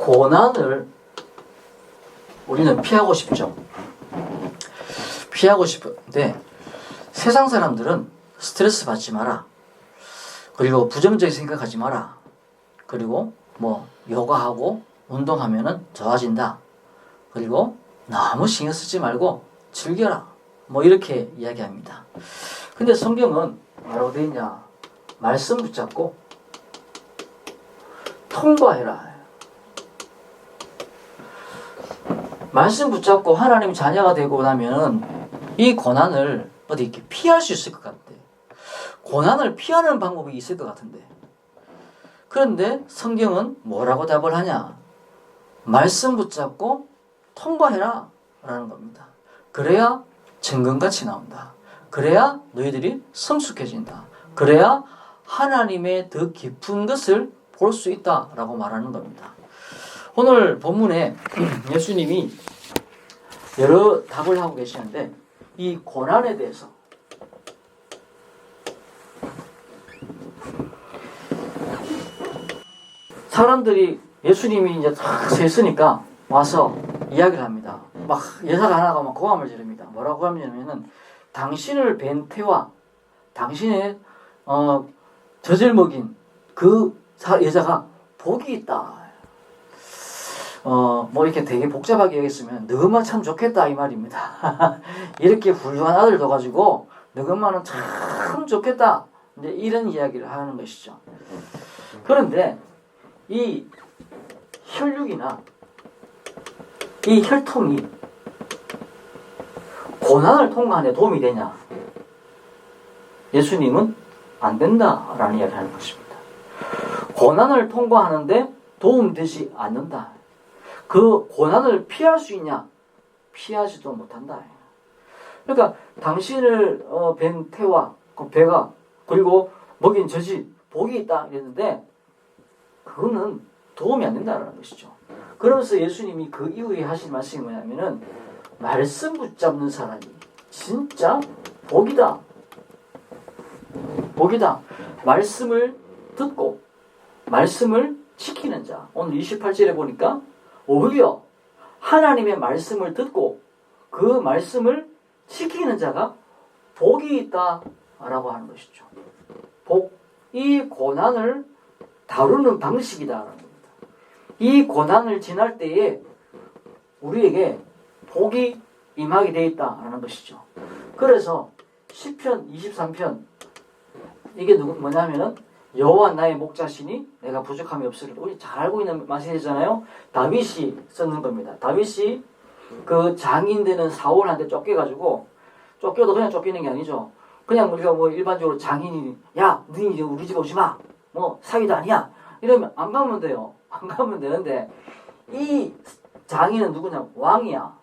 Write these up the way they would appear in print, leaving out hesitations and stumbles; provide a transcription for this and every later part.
고난을 우리는 피하고 싶죠. 피하고 싶은데 세상 사람들은 스트레스 받지 마라. 그리고 부정적인 생각하지 마라. 그리고 뭐 요가하고 운동하면은 좋아진다. 그리고 너무 신경 쓰지 말고 즐겨라. 뭐 이렇게 이야기합니다. 근데 성경은 뭐라고 되어 있냐? 말씀 붙잡고 통과해라. 말씀 붙잡고 하나님 자녀가 되고 나면은 이 고난을 어디 이렇게 피할 수 있을 것 같아. 고난을 피하는 방법이 있을 것 같은데. 그런데 성경은 뭐라고 답을 하냐? 말씀 붙잡고 통과해라 라는 겁니다. 그래야 정금같이 나온다. 그래야 너희들이 성숙해진다. 그래야 하나님의 더 깊은 것을 볼 수 있다라고 말하는 겁니다. 오늘 본문에 예수님이 여러 답을 하고 계시는데 이 고난에 대해서 사람들이 예수님이 이제 탁 서 있으니까 와서 이야기를 합니다. 막 여자가 하나가 막 고함을 지릅니다. 뭐라고 하냐면은 당신을 뵌 태와 당신의 젖을 먹인 그 여자가 복이 있다. 뭐 이렇게 되게 복잡하게 얘기했으면 너것만 참 좋겠다 이 말입니다. 이렇게 훌륭한 아들 둬가지고 너것만은 참 좋겠다. 이제 이런 이야기를 하는 것이죠. 그런데 이 혈육이나 이 혈통이 고난을 통과하는 데 도움이 되냐? 예수님은 안 된다라는 이야기를 하는 것입니다. 고난을 통과하는데 도움되지 않는다. 그 고난을 피할 수 있냐? 피하지도 못한다. 그러니까 당신을 뵌 태와 그 배가 그리고 먹인 젖이 복이 있다 이랬는데 그거는 도움이 안 된다는 것이죠. 그러면서 예수님이 그 이후에 하신 말씀이 뭐냐면은 말씀 붙잡는 사람이 진짜 복이다. 복이다. 말씀을 듣고 말씀을 지키는 자. 오늘 28절에 보니까 오히려 하나님의 말씀을 듣고 그 말씀을 지키는 자가 복이 있다라고 하는 것이죠. 복. 이 고난을 다루는 방식이다라는 겁니다. 이 고난을 지날 때에 우리에게 복이 임하게 되어 있다라는 것이죠. 그래서 시편 23편 이게 뭐냐면은 여호와 나의 목자시니 내가 부족함이 없으리라. 우리 잘 알고 있는 말씀이잖아요. 다윗이 썼는 겁니다. 다윗이 그 장인 되는 사울한테 쫓겨가지고 쫓겨도 그냥 쫓기는 게 아니죠. 그냥 우리가 뭐 일반적으로 장인이 야 너희 우리 집 오지 마. 뭐 사위도 아니야. 이러면 안 가면 돼요. 안 가면 되는데 이 장인은 누구냐? 왕이야.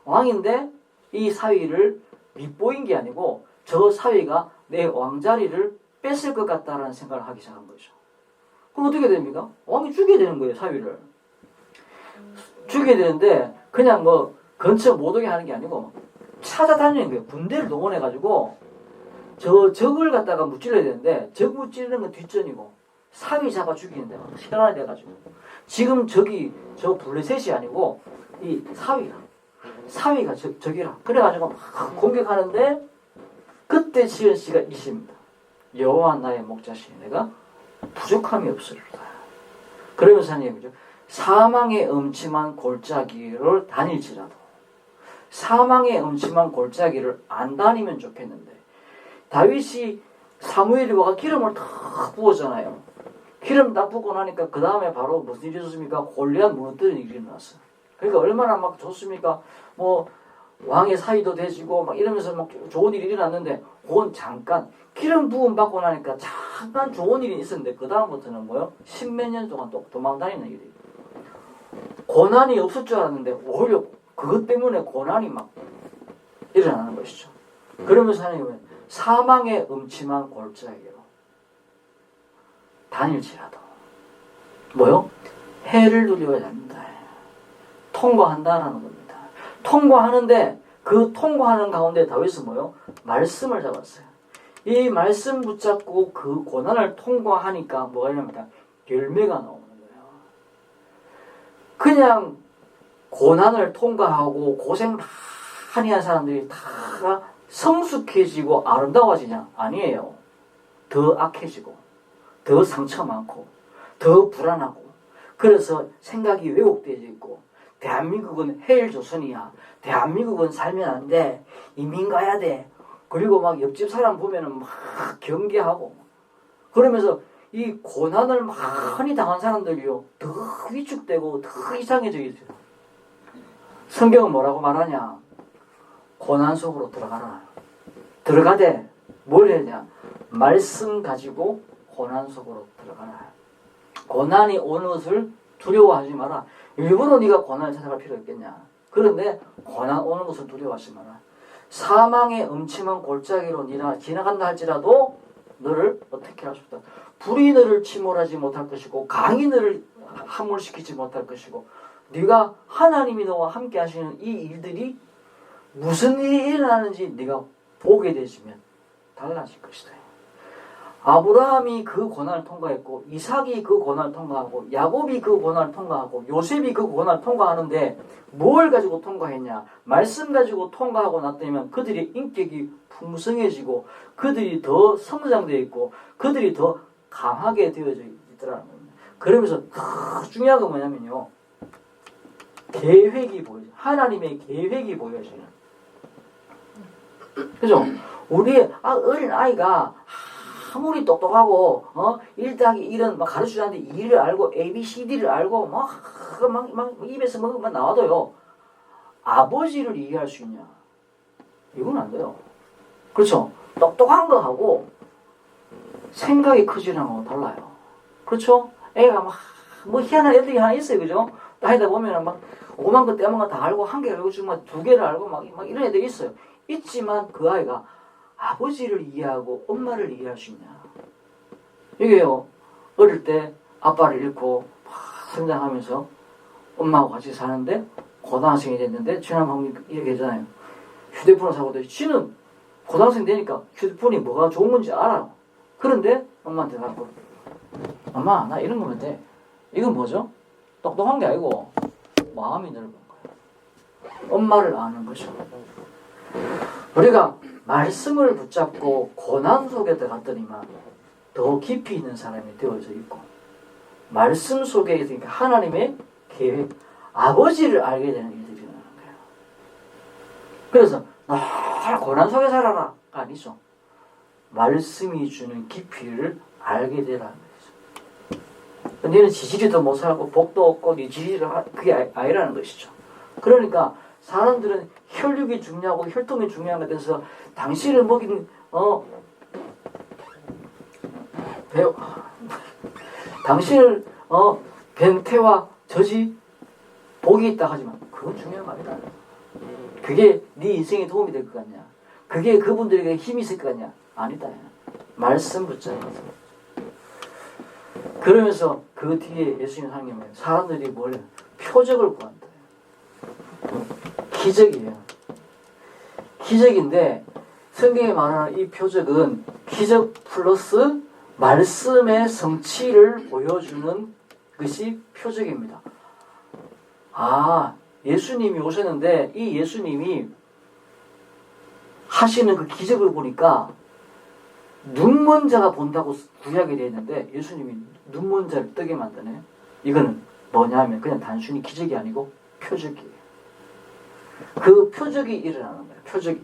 왕인데 이 사위를 밉보인 게 아니고 저 사위가 내 왕자리를 뺏을 것 같다라는 생각을 하기 시작한 거죠. 그럼 어떻게 됩니까? 왕이 죽여야 되는 거예요. 사위를. 죽여야 되는데 그냥 뭐 근처 못 오게 하는 게 아니고 찾아다니는 거예요. 군대를 동원해가지고 저 적을 갖다가 무찔러야 되는데 적 무찌르는 건 뒷전이고 사위 잡아 죽이는 데가 시간이 돼가지고 지금 적이 저 블레셋이 아니고 이 사위가 적이라 그래가지고 막 공격하는데 그때 지은 시가 이 시입니다. 여호와 나의 목자시니 내가 부족함이 없으리라. 그러면서 하는 얘기죠. 사망의 음침한 골짜기를 다닐지라도 사망의 음침한 골짜기를 안 다니면 좋겠는데 다윗이 사무엘이 와가 기름을 탁 부었잖아요. 기름 딱 붓고 나니까 그 다음에 바로 무슨 일이 있었습니까? 골리앗 무너뜨리는 일이 일어났어요. 그러니까 얼마나 막 좋습니까? 뭐 왕의 사위도 되시고 막 이러면서 막 좋은 일이 일어났는데 그건 잠깐 기름 부음 받고 나니까 잠깐 좋은 일이 있었는데 그 다음부터는 뭐요? 십몇 년 동안 또 도망다니는 일이. 고난이 없을 줄 알았는데 오히려 그것 때문에 고난이 막 일어나는 것이죠. 그러면서 하나님은 사망의 음침한 골짜기로 다닐지라도 뭐요? 해를 누려야 합니다. 통과한다라는 겁니다. 통과하는데 그 통과하는 가운데 다윗은 뭐요? 말씀을 잡았어요. 이 말씀 붙잡고 그 고난을 통과하니까 뭐가 일어납니까? 열매가 나오는 거예요. 그냥 고난을 통과하고 고생 많이 한 사람들이 다 성숙해지고 아름다워지냐? 아니에요. 더 악해지고 더 상처 많고 더 불안하고 그래서 생각이 왜곡되어 있고 대한민국은 해일 조선이야. 대한민국은 살면 안 돼. 이민 가야 돼. 그리고 막 옆집 사람 보면은 막 경계하고 그러면서 이 고난을 많이 당한 사람들이요 더 위축되고 더 이상해져 있어요. 성경은 뭐라고 말하냐? 고난 속으로 들어가라. 들어가되 뭘 해야 되냐? 말씀 가지고 고난 속으로 들어가라. 고난이 오는 것을 두려워하지 마라. 일부러 네가 고난을 찾아갈 필요 있겠냐? 그런데 고난 오는 것을 두려워하지 마라. 사망의 음침한 골짜기로 네가 지나간다 할지라도 너를 어떻게 할 수 없다. 불이 너를 침몰하지 못할 것이고 강이 너를 함몰시키지 못할 것이고 네가 하나님이 너와 함께 하시는 이 일들이 무슨 일이 일어나는지 네가 보게 되시면 달라질 것이다. 아브라함이 그 고난을 통과했고 이삭이 그 고난을 통과하고 야곱이 그 고난을 통과하고 요셉이 그 고난을 통과하는데 뭘 가지고 통과했냐? 말씀 가지고 통과하고 났다면 그들의 인격이 풍성해지고 그들이 더 성장되어 있고 그들이 더 강하게 되어져 있더라는 겁니다. 그러면서 더 중요한 건 뭐냐면요. 계획이 보여요. 하나님의 계획이 보여져요. 그죠? 우리 어린 아이가 아무리 똑똑하고 1+1은 막 가르쳐주는데 2를 알고 ABCD를 알고 막 입에서 막 나와도요. 아버지를 이해할 수 있냐? 이건 안 돼요. 그렇죠? 똑똑한 거하고 생각이 커지는 거하고 달라요. 그렇죠? 애가 막 뭐 희한한 애들이 하나 있어요. 그죠? 다니다 보면은 막 5만 거 떼만 거 다 알고 한 개 알고 지금 2개를 알고 막 이런 애들이 있어요. 있지만 그 아이가 아버지를 이해하고 엄마를 이해할 수 있냐. 이게요. 어릴 때 아빠를 잃고 막 성장하면서 엄마하고 같이 사는데 고등학생이 됐는데 지난번에 얘기했잖아요. 휴대폰을 사고 지는 고등학생 되니까 휴대폰이 뭐가 좋은 건지 알아요. 그런데 엄마한테 가고 엄마 나 이런 거면 돼. 이건 뭐죠? 똑똑한 게 아니고 마음이 넓은 거예요. 엄마를 아는 것이고 우리가 말씀을 붙잡고 고난 속에 들어갔더니만 더 깊이 있는 사람이 되어져 있고 말씀 속에 있으니까 하나님의 계획, 아버지를 알게 되는 일들이 일어나는 거예요. 그래서 늘 고난 속에 살아라가 아니죠. 말씀이 주는 깊이를 알게 되라는 거죠. 너는 지지리도 못 살고 복도 없고 네 지지리를 그게 아니라는 것이죠. 그러니까 사람들은 혈육이 중요하고 혈통이 중요한 것에 대해서 당신을 먹이는 당신을 변태와 저지 복이 있다 하지만 그건 중요한 거 아니다. 그게 네 인생에 도움이 될 것 같냐? 그게 그분들에게 힘이 있을 것 같냐? 아니다. 말씀 붙잡아서. 그러면서 그 뒤에 예수님 하나님은 사람들이 뭘 표적을 구한다. 기적이에요. 기적인데 성경에 말하는 이 표적은 기적 플러스 말씀의 성취를 보여주는 것이 표적입니다. 예수님이 오셨는데 이 예수님이 하시는 그 기적을 보니까 눈먼 자가 본다고 구약이 되어 있는데 예수님이 눈먼 자를 뜨게 만드네요. 이거는 뭐냐 하면 그냥 단순히 기적이 아니고 표적이에요. 그 표적이 일어나는 거예요. 표적이.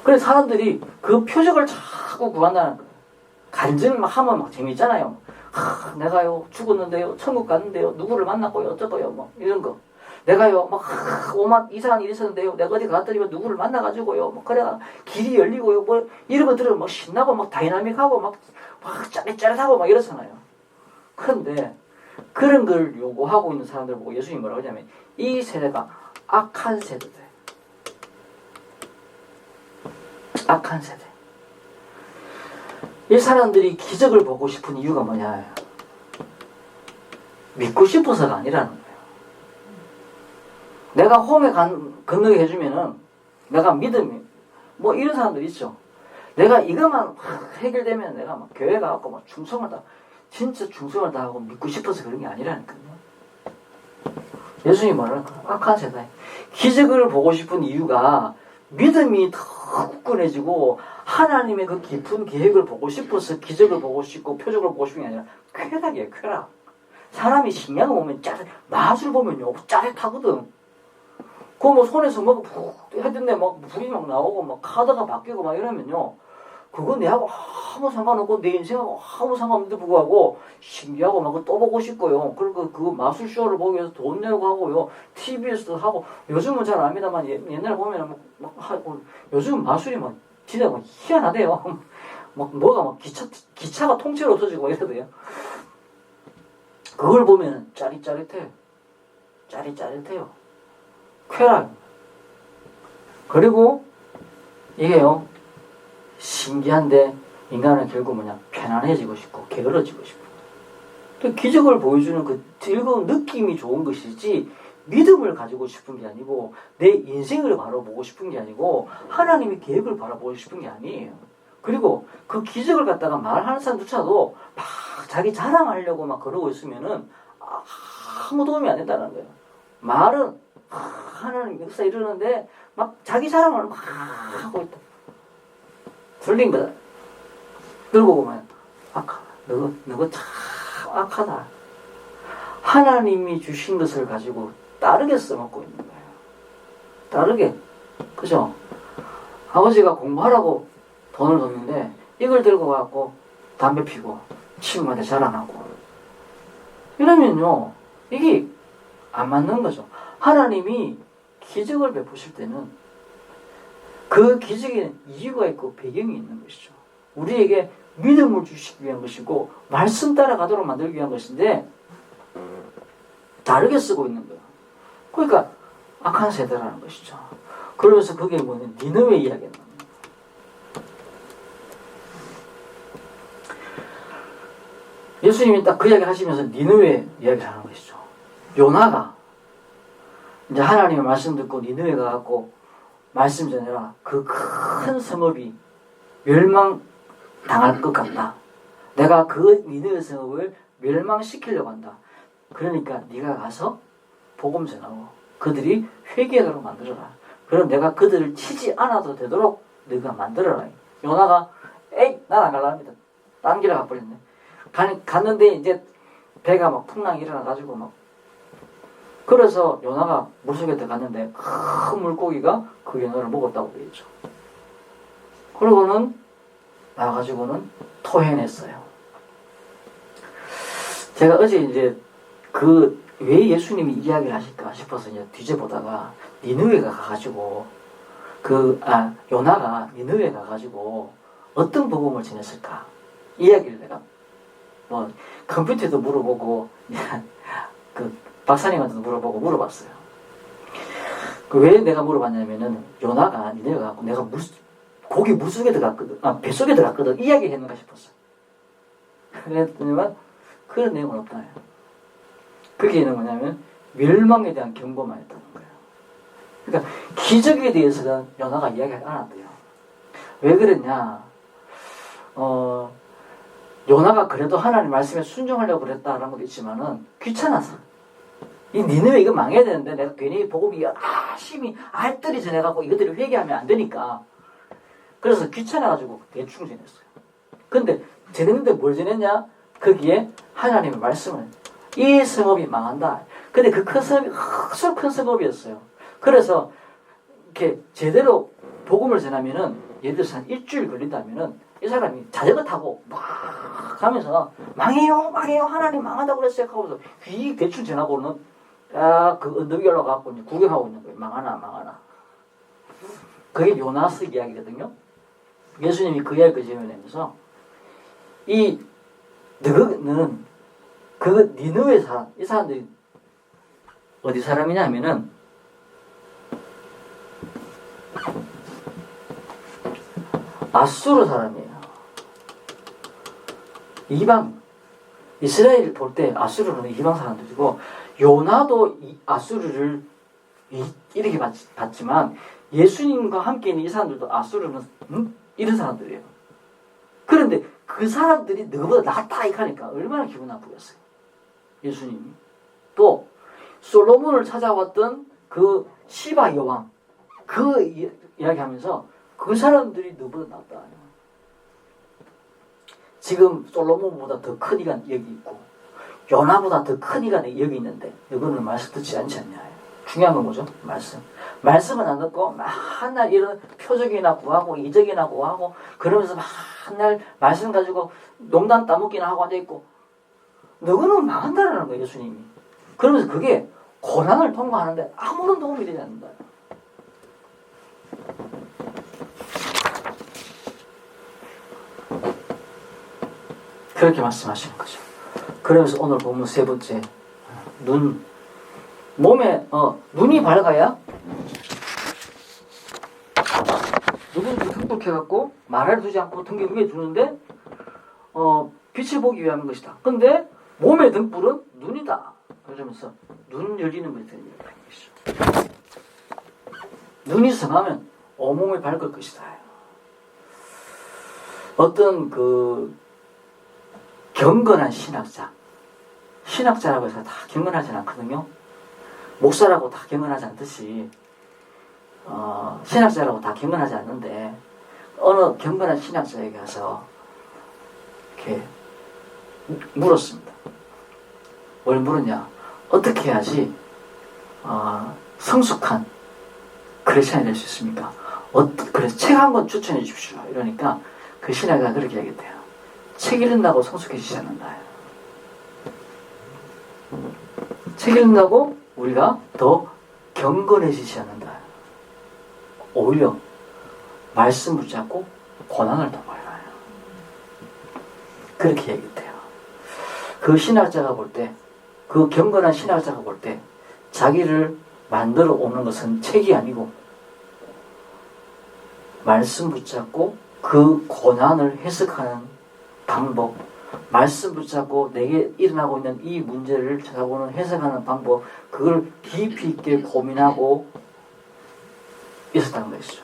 그래서 사람들이 그 표적을 자꾸 구한다는 거예요. 간증 하면 막 재밌잖아요. 내가요 죽었는데요 천국 갔는데요 누구를 만났고요 어쩌고요 뭐 이런 거. 내가요 막 오만 이상한 일이 있었는데요 내가 어디 갔더니 누구를 만나가지고요 뭐 그래가 길이 열리고요 뭐 이런 거 들으면 막 신나고 막 다이나믹하고 막 짜릿짜릿하고 막 이러잖아요. 그런데 그런 걸 요구하고 있는 사람들 보고 예수님이 뭐라고 하냐면 이 세대가 악한 세대다. 악한 세대. 이 사람들이 기적을 보고 싶은 이유가 뭐냐? 믿고 싶어서가 아니라는 거예요. 내가 홈에 건너게 해주면은 내가 믿음이 뭐 이런 사람들 있죠. 내가 이것만 해결되면 내가 막 교회 가갖고 막 충성을 다 진짜 충성을 다하고 믿고 싶어서 그런 게 아니라니까요. 예수님이 뭐라는 거야? 악한 세상. 기적을 보고 싶은 이유가 믿음이 더 굳건해지고 하나님의 그 깊은 계획을 보고 싶어서 기적을 보고 싶고 표적을 보고 싶은 게 아니라 쾌락이에요, 쾌락. 사람이 신경을 보면 맛을 보면요, 짜릿하거든. 그거 뭐 손에서 뭐 했던데 막 불이 막 나오고 막 카드가 바뀌고 막 이러면요, 그거 내하고 아무 상관없고 내 인생하고 아무 상관없는데 불구하고 신기하고 막 또 보고 싶고요. 그리고 그 마술쇼를 보기 위해서 돈 내고 하고요. TV에서도 하고, 요즘은 잘 압니다만 옛날에 보면 막 하고, 요즘은 마술이 막 진짜 막 희한하대요. 막 뭐가 막 기차가 통째로 없어지고 막 이러대요. 그걸 보면 짜릿짜릿해. 짜릿짜릿해요. 쾌락. 그리고 이게요, 신기한데 인간은 결국 뭐냐, 편안해지고 싶고 게을러지고 싶고. 기적을 보여주는 그 즐거운 느낌이 좋은 것이지 믿음을 가지고 싶은 게 아니고 내 인생을 바라보고 싶은 게 아니고 하나님의 계획을 바라보고 싶은 게 아니에요. 그리고 그 기적을 갖다가 말하는 사람조차도 막 자기 자랑하려고 막 그러고 있으면은 아무 도움이 안 된다는 거예요. 말은 하나님 역사 이러는데 막 자기 자랑을 막 하고 있다. 틀린 거다. 들고 보면 악하다. 너거 참 악하다. 하나님이 주신 것을 가지고 다르게 써먹고 있는 거예요. 다르게. 그죠? 아버지가 공부하라고 돈을 줬는데 이걸 들고 가고 담배 피고 친구한테 자랑하고 이러면요, 이게 안 맞는 거죠. 하나님이 기적을 베푸실 때는 그 기적에는 이유가 있고 배경이 있는 것이죠. 우리에게 믿음을 주시기 위한 것이고 말씀 따라가도록 만들기 위한 것인데 다르게 쓰고 있는 거예요. 그러니까 악한 세대라는 것이죠. 그러면서 그게 뭐냐면 니느웨 이야기가 나옵니다. 예수님이 딱 그 이야기 하시면서 니느웨 이야기를 하는 것이죠. 요나가 이제 하나님의 말씀 듣고 니느웨 가갖고 말씀 전해라. 그 큰 성읍이 멸망당할 것 같다. 내가 그 니느웨 성읍을 멸망시키려고 한다. 그러니까 네가 가서 복음 전하고 그들이 회개하도록 만들어라. 그럼 내가 그들을 치지 않아도 되도록 네가 만들어라. 요나가 에이, 난 안 갈라 합니다. 딴 길에 가버렸네. 갔는데 이제 배가 막 풍랑이 일어나가지고 막, 그래서 요나가 물속에 들어갔는데 큰 물고기가 그 요나를 먹었다고 되어 있죠. 그러고는 나와가지고는 토해냈어요. 제가 어제 이제 왜 예수님이 이야기를 하실까 싶어서 이제 뒤져보다가 니느웨가 가가지고 요나가 니느웨 가가지고 어떤 복음을 전했을까 이야기를 내가 뭐 컴퓨터에도 물어보고 그 박사님한테도 물어봤어요. 왜 내가 물어봤냐면은 요나가 니네가 갖고 내가 고기 물속에 들어갔거든, 뱃속에 들어갔거든 이야기 했는가 싶었어요. 그랬더니만 그런 내용은 없다요. 그게 뭐냐면 멸망에 대한 경고만 했다는 거예요. 그러니까 기적에 대해서는 요나가 이야기를 안 한대요. 왜 그랬냐? 요나가 그래도 하나님 말씀에 순종하려고 그랬다라는 것도 있지만은 귀찮아서. 이 니느웨 이거 망해야 되는데 내가 괜히 복음이 열심히 알뜰히 전해갖고 이것들이 회개하면 안 되니까. 그래서 귀찮아가지고 대충 전했어요. 근데 전했는데 뭘 전했냐? 거기에 하나님의 말씀을. 이 성읍이 망한다. 근데 그 큰 성읍이 흑수 큰 성읍이었어요. 그래서 이렇게 제대로 복음을 전하면은 예를 들어서 한 일주일 걸린다면은 이 사람이 자전거 타고 막 가면서 망해요 하나님 망한다고 그랬어요 하고서 휙 대충 전하고는 그 언덕 위에 올라가고 이제 구경하고 있는 거예요. 망하나. 그게 요나스 이야기거든요. 예수님이 그 이야기를 지어내면서 너는 그 니느웨 사람, 이 사람들이 어디 사람이냐 하면은 아수르 사람이에요. 이방, 이스라엘 볼 때 아수르는 이방 사람들이고 요나도 아수르를 이렇게 봤지만 예수님과 함께 있는 이 사람들도 아수르는 이런 사람들이에요. 그런데 그 사람들이 너보다 낫다 이렇게 하니까 얼마나 기분 나쁘겠어요. 예수님이. 또 솔로몬을 찾아왔던 그 시바 여왕 그 이야기하면서 그 사람들이 너보다 낫다. 지금 솔로몬보다 더 큰 이가 여기 있고 요나보다 더 큰 이가 여기 있는데 너희는 말씀 듣지 않지 않냐. 중요한 건 뭐죠? 말씀은 안 듣고 맨날 이런 표적이나 구하고 이적이나 구하고 그러면서 맨날 말씀 가지고 농담 따먹기나 하고 앉아있고 너희는 망한다라는 거예요. 예수님이. 그러면서 그게 고난을 통과하는데 아무런 도움이 되지 않는다. 그렇게 말씀하시는 거죠. 그러면서 오늘 보면 세 번째 몸에 눈이 밝아야 누구든지 등불켜갖고 말을 두지 않고 등기 위에 두는데 빛을 보기 위한 것이다. 근데 몸의 등불은 눈이다. 그러면서 눈 열리는 것이 되는 것이죠. 눈이 성하면 온몸이 밝을 것이다. 어떤 경건한 신학자라고 해서 다 경건하지 않거든요. 목사라고 다 경건하지 않듯이 신학자라고 다 경건하지 않는데 어느 경건한 신학자에게 가서 이렇게 물었습니다. 뭘 물었냐? 어떻게 해야지 성숙한 크리스찬이 될 수 있습니까? 그래서 책 한 권 추천해 주십시오. 이러니까 그 신학자가 그렇게 얘기했대요. 책 읽는다고 성숙해지지 않는다. 책 읽는다고 우리가 더 경건해지지 않는다. 오히려 말씀 붙잡고 고난을 통과해라. 그렇게 얘기했대요. 그 신학자가 볼 때, 그 경건한 신학자가 볼 때 자기를 만들어 오는 것은 책이 아니고 말씀 붙잡고 그 고난을 해석하는 방법, 말씀 붙잡고 내게 일어나고 있는 이 문제를 찾아보는 해석하는 방법, 그걸 깊이 있게 고민하고 있었다는 것이죠.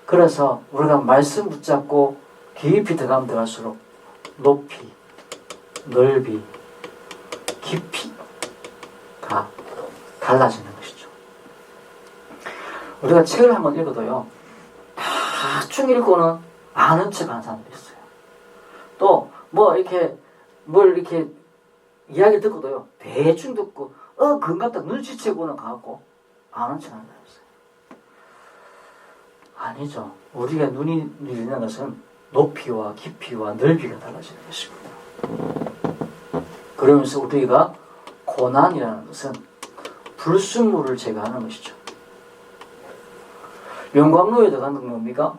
그래서 우리가 말씀 붙잡고 깊이 들어가면 들어갈수록 높이, 넓이, 깊이가 달라지는 것이죠. 우리가 책을 한번 읽어도요, 다쭉 읽고는 아는 척 하는 사람들이 있어요. 또 뭘 이렇게 이야기 듣고도요, 대충 듣고 그건 같다 눈치채고는 가고 아는 척 하는 사람이 있어요. 아니죠. 우리가 눈이 열리는 것은 높이와 깊이와 넓이가 달라지는 것입니다. 그러면서 우리가 고난이라는 것은 불순물을 제거하는 것이죠. 영광로에 들어가는 건 뭡니까?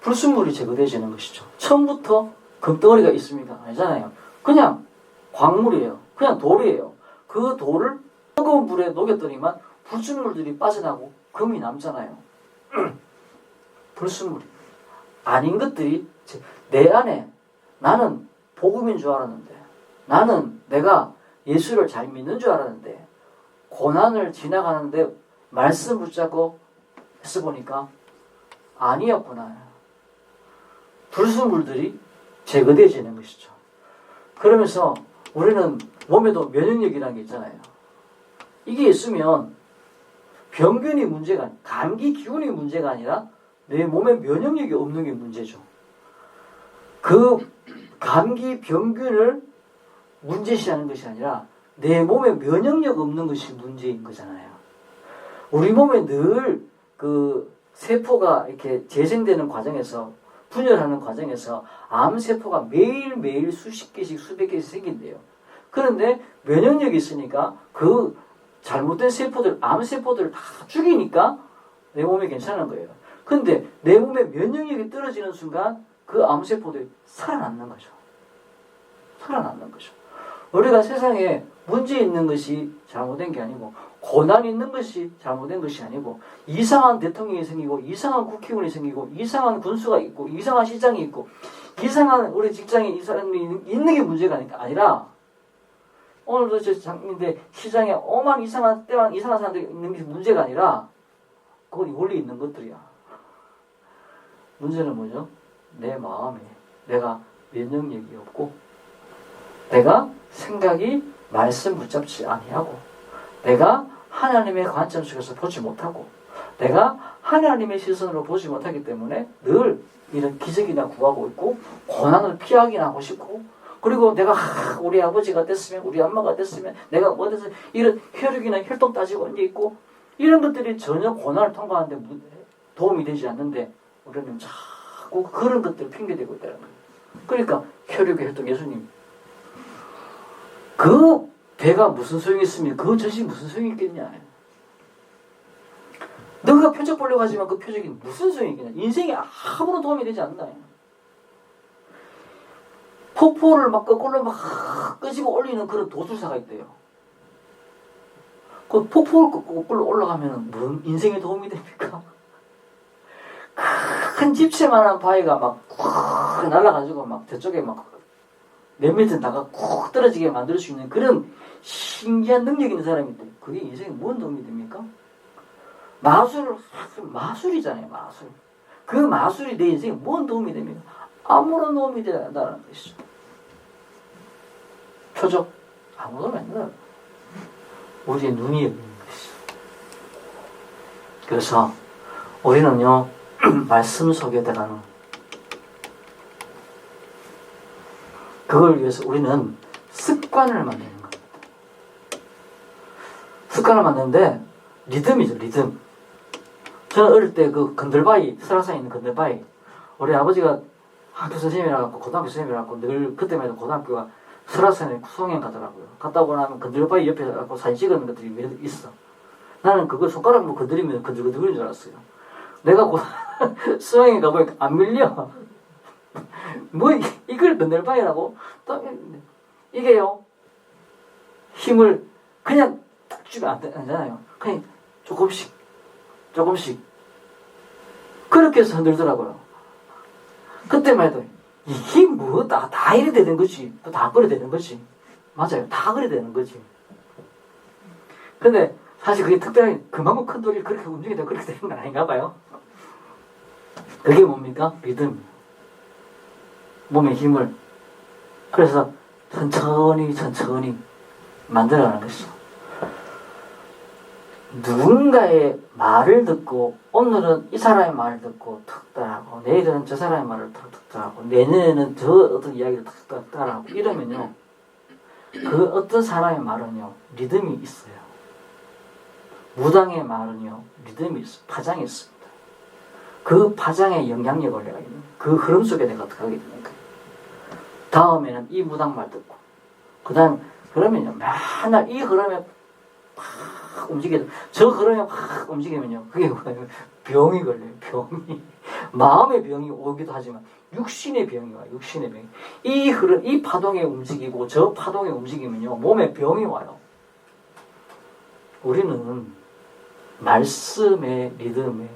불순물이 제거되어지는 것이죠. 처음부터 금덩어리가 있습니까? 아니잖아요. 그냥 광물이에요. 그냥 돌이에요. 그 돌을 뜨거운 물에 녹였더니만 불순물들이 빠져나고 금이 남잖아요. 불순물이 아닌 것들이 내 안에 나는 복음인 줄 알았는데, 나는 내가 예수를 잘 믿는 줄 알았는데, 고난을 지나가는데 말씀 붙잡고 해서 보니까 아니었구나. 불순물들이 제거되어지는 것이죠. 그러면서 우리는 몸에도 면역력이라는 게 있잖아요. 이게 있으면 병균이 문제가 아니라, 감기 기운이 문제가 아니라 내 몸에 면역력이 없는 게 문제죠. 그 감기 병균을 문제시하는 것이 아니라 내 몸에 면역력 없는 것이 문제인 거잖아요. 우리 몸에 늘 그 세포가 이렇게 재생되는 과정에서, 분열하는 과정에서 암세포가 매일매일 수십 개씩 수백 개씩 생긴대요. 그런데 면역력이 있으니까 그 잘못된 세포들, 암세포들을 다 죽이니까 내 몸에 괜찮은 거예요. 근데 내 몸에 면역력이 떨어지는 순간 그 암세포들이 살아남는 거죠. 살아남는 거죠. 우리가 세상에 문제 있는 것이 잘못된 게 아니고, 고난이 있는 것이 잘못된 것이 아니고, 이상한 대통령이 생기고, 이상한 국회의원이 생기고, 이상한 군수가 있고, 이상한 시장이 있고, 이상한 우리 직장에 이 사람이 있는 게 문제가 아니라, 오늘도 저 장인데 시장에 오만 이상한 때만 이상한 사람들이 있는 게 문제가 아니라, 그건 원리 있는 것들이야. 문제는 뭐죠? 내 마음에 내가 면역력이 없고, 내가 생각이 말씀 붙잡지 아니하고 내가 하나님의 관점 속에서 보지 못하고 내가 하나님의 시선으로 보지 못하기 때문에 늘 이런 기적이나 구하고 있고 고난을 피하기나 하고 싶고 그리고 내가 우리 아버지가 됐으면 우리 엄마가 됐으면 내가 뭐 됐으면 이런 혈육이나 혈통 따지고 앉아 있고 이런 것들이 전혀 고난을 통과하는데 도움이 되지 않는데 우리는 자꾸 그런 것들을 핑계대고 있다는 거예요. 그러니까 혈육의 혈통 예수님 그 배가 무슨 소용이 있으면 그 젖이 무슨 소용이 있겠냐. 너가 표적 보려고 하지만 그 표적이 무슨 소용이 있겠냐. 인생에 아무런 도움이 되지 않는다. 폭포를 막 거꾸로 막 끄집어 올리는 그런 도술사가 있대요. 그 폭포를 거꾸로 올라가면 뭔 인생에 도움이 됩니까? 큰 집채만한 바위가 막 쿡 날아가지고 막 저쪽에 막 몇 미터 나가 쿡 떨어지게 만들 수 있는 그런 신기한 능력 있는 사람이 있대. 그게 인생에 뭔 도움이 됩니까? 마술이잖아요, 마술. 그 마술이 내 인생에 뭔 도움이 됩니까? 아무런 도움이 되지 않는다는 것이죠. 표적, 아무 도움이 안 된다. 우리의 눈이 열리는 것이죠. 그래서 우리는요, 말씀 속에 들어가는 그걸 위해서 우리는 습관을 만드는 겁니다. 습관을 만드는데 리듬이죠, 리듬. 저는 어릴 때 그 건들바위, 설악산에 있는 건들바위, 우리 아버지가 학교 선생님이라고 고등학교 선생님이라고 늘 그때만 해도 고등학교가 설악산에 수행행 가더라고요. 갔다 오고 나면 건들바위 옆에 가서 사진 찍는 것들이 있어. 나는 그걸 손가락으로 건드리면 건들건들인 줄 알았어요. 내가 수행행 가보니까 안 밀려. 뭐 이걸 건들바위라고? 또 이게요 힘을 그냥 딱 주면 안 되잖아요. 그냥 조금씩 그렇게 해서 흔들더라고요. 그때만 해도 이게 뭐 다 이래 되는 거지. 또 다 그래 되는 거지. 맞아요. 다 그래 되는 거지. 근데 사실 그게 특별하게 그만큼 큰 돌이 그렇게 움직이다 그렇게 되는 건 아닌가 봐요. 그게 뭡니까? 리듬. 몸의 힘을. 그래서 천천히 만들어가는 것이죠. 누군가의 말을 듣고 오늘은 이 사람의 말을 듣고 탁 따라하고 내일은 저 사람의 말을 탁 따라하고 내년에는 저 어떤 이야기를 탁 따라하고 이러면요 그 어떤 사람의 말은요 리듬이 있어요. 무당의 말은요 리듬이 있어요. 파장이 있습니다. 그 파장의 영향력을 내가 있는 그 흐름 속에 내가 들어가게 되는 거예요. 다음에는 이 무당 말 듣고 그러면요 맨날 이 흐름에 팍 움직여서 저 흐름에 팍 움직이면요 그게 뭐예요? 병이 걸려요. 병이 마음의 병이 오기도 하지만 육신의 병이 와요. 육신의 병이 이 흐름 이 파동에 움직이고 저 파동에 움직이면요 몸에 병이 와요. 우리는 말씀의 리듬에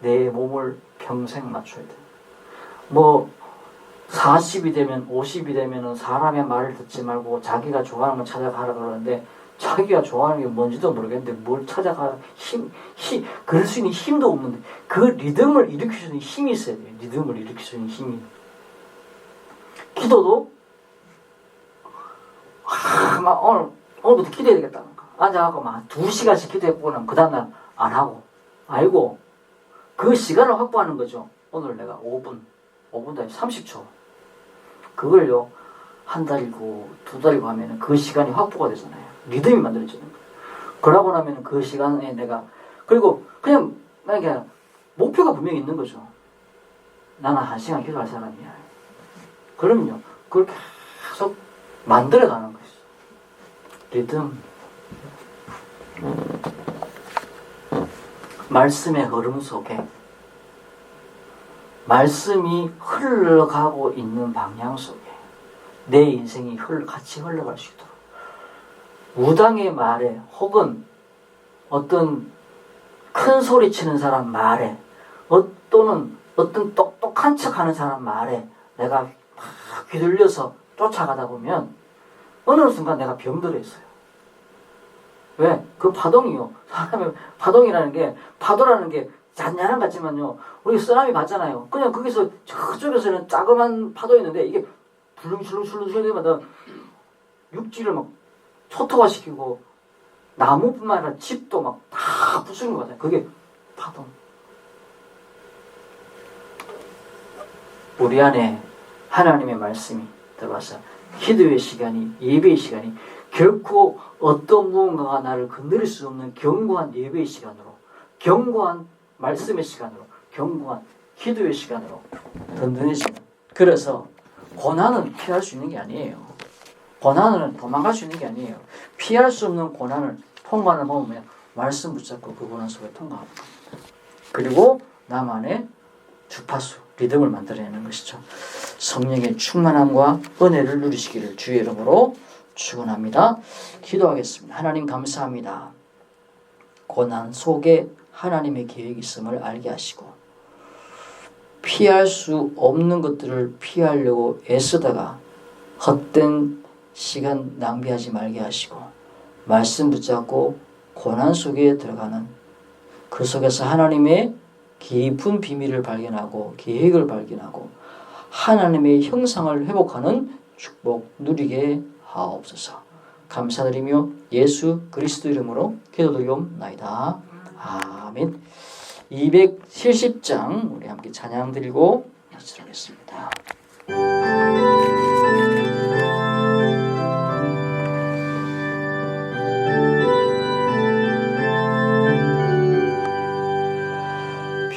내 몸을 평생 맞춰야 돼요. 뭐 40이 되면 50이 되면은 사람의 말을 듣지 말고 자기가 좋아하는 걸 찾아가라 그러는데 자기가 좋아하는 게 뭔지도 모르겠는데 뭘 찾아가 그럴 수 있는 힘도 없는데 그 리듬을 일으킬 수 있는 힘이 있어야 돼요. 리듬을 일으킬 수 있는 힘이. 기도도 막 오늘부터 기도해야 되겠다. 앉아갖고 막 2시간씩 기도해보고 나면 그 다음날 안 하고 알고 그 시간을 확보하는 거죠. 오늘 내가 5분도 아니고 30초 그걸요 한 달이고 2달이고 하면은 그 시간이 확보가 되잖아요. 리듬이 만들어지는 거예요. 그러고 나면 그 시간에 내가 그리고 그냥 만약에 목표가 분명히 있는 거죠. 나는 1시간 기도할 사람이야. 그러면요 그걸 계속 만들어가는 것이죠. 리듬. 말씀의 흐름 속에 말씀이 흘러가고 있는 방향 속에 내 인생이 같이 흘러갈 수 있도록 무당의 말에 혹은 어떤 큰 소리 치는 사람 말에 또는 어떤 똑똑한 척하는 사람 말에 내가 막 휘둘려서 쫓아가다 보면 어느 순간 내가 병들어 있어요. 왜? 그 파동이요. 사람의 파동이라는 게 파도라는 게 잔잔한 것 같지만요. 우리 쓰나미 봤잖아요. 그냥 거기서 저쪽에서는 자그만 파도 있는데 이게 불릉출릉출릉 되마다 육지를 막 초토화시키고 나무뿐만 아니라 집도 막 다 부수는 것 같아요. 그게 파동. 우리 안에 하나님의 말씀이 들어와서 기도의 시간이, 예배의 시간이 결코 어떤 무언가가 나를 건드릴 수 없는 견고한 예배의 시간으로, 견고한 말씀의 시간으로, 견고한 기도의 시간으로 든든해지는. 그래서 고난은 피할 수 있는 게 아니에요. 고난은 도망갈 수 있는 게 아니에요. 피할 수 없는 고난을 통과하는 방법은 말씀 붙잡고 그 고난 속에 통과하는 겁니다. 그리고 나만의 주파수, 리듬을 만들어내는 것이죠. 성령의 충만함과 은혜를 누리시기를 주의 이름으로 축원합니다. 기도하겠습니다. 하나님 감사합니다. 고난 속에 하나님의 계획이 있음을 알게 하시고 피할 수 없는 것들을 피하려고 애쓰다가 헛된 시간 낭비하지 말게 하시고 말씀 붙잡고 고난 속에 들어가는 그 속에서 하나님의 깊은 비밀을 발견하고 계획을 발견하고 하나님의 형상을 회복하는 축복 누리게 하옵소서. 감사드리며 예수 그리스도 이름으로 기도드리옵나이다. 아멘. 270장 우리 함께 찬양 드리고 마치겠습니다.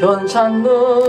편찮는